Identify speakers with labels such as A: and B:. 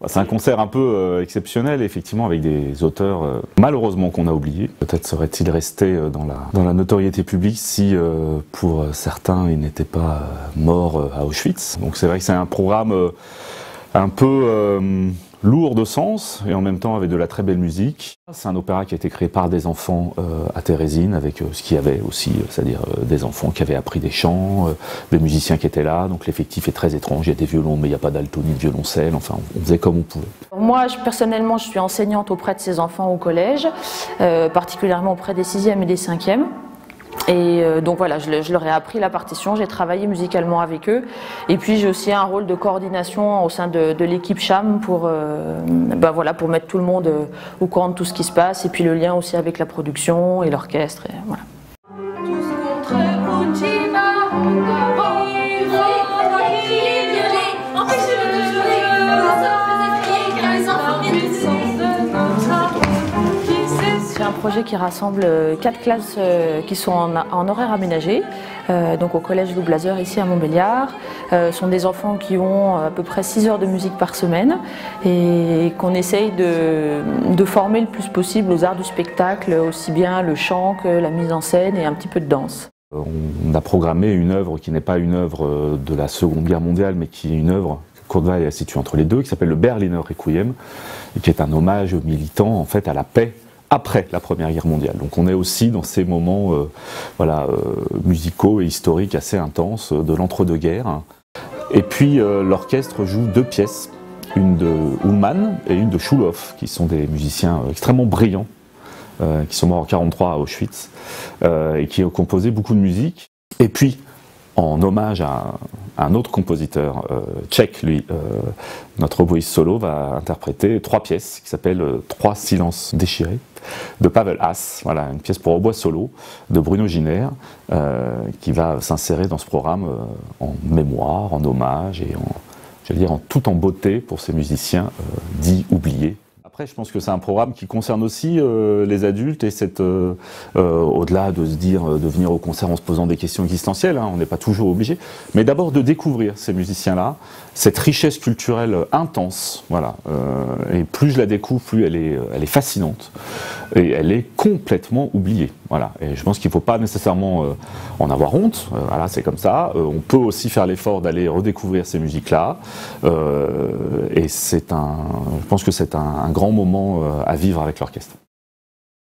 A: C'est un concert un peu exceptionnel, effectivement, avec des auteurs malheureusement qu'on a oubliés. Peut-être serait-il resté dans la notoriété publique si, pour certains, il n'était pas mort à Auschwitz. Donc c'est vrai que c'est un programme un peu lourd de sens et en même temps avec de la très belle musique. C'est un opéra qui a été créé par des enfants à Térésine, avec ce qu'il y avait aussi, c'est-à-dire des enfants qui avaient appris des chants, des musiciens qui étaient là, donc l'effectif est très étrange, il y a des violons mais il n'y a pas d'alto ni de violoncelle, enfin on faisait comme on pouvait.
B: Moi personnellement je suis enseignante auprès de ces enfants au collège, particulièrement auprès des 6e et des 5e. Et donc voilà, je leur ai appris la partition, j'ai travaillé musicalement avec eux. Et puis j'ai aussi un rôle de coordination au sein de l'équipe CHAM pour, voilà, pour mettre tout le monde au courant de tout ce qui se passe. Et puis le lien aussi avec la production et l'orchestre. Voilà. C'est un projet qui rassemble 4 classes qui sont en horaire aménagé, donc au collège Lou Blazer ici à Montbéliard. Ce sont des enfants qui ont à peu près 6 heures de musique par semaine et qu'on essaye de former le plus possible aux arts du spectacle, aussi bien le chant que la mise en scène et un petit peu de danse.
A: On a programmé une œuvre qui n'est pas une œuvre de la Seconde Guerre mondiale, mais qui est une œuvre Kurt Weill est située entre les deux, qui s'appelle le Berliner Requiem, et qui est un hommage aux militants en fait à la paix après la Première Guerre mondiale. Donc on est aussi dans ces moments musicaux et historiques assez intenses de l'entre-deux-guerres. Et puis l'orchestre joue 2 pièces, une de Ullmann et une de Schulhoff, qui sont des musiciens extrêmement brillants, qui sont morts en 1943 à Auschwitz, et qui ont composé beaucoup de musique. Et puis, en hommage à un autre compositeur tchèque, lui, notre oboïste solo va interpréter 3 pièces qui s'appellent 3 silences déchirés de Pavel Haas, voilà, une pièce pour hautbois solo de Bruno Giner, qui va s'insérer dans ce programme en mémoire, en hommage et tout en beauté pour ces musiciens dits oubliés. Après, je pense que c'est un programme qui concerne aussi les adultes et au-delà de se dire de venir au concert en se posant des questions existentielles, hein, on n'est pas toujours obligé, mais d'abord de découvrir ces musiciens-là, cette richesse culturelle intense, voilà. Et plus je la découvre, plus elle est fascinante et elle est complètement oubliée, voilà. Et je pense qu'il ne faut pas nécessairement en avoir honte, voilà, c'est comme ça. On peut aussi faire l'effort d'aller redécouvrir ces musiques-là, et je pense que c'est un grand moment à vivre avec l'orchestre.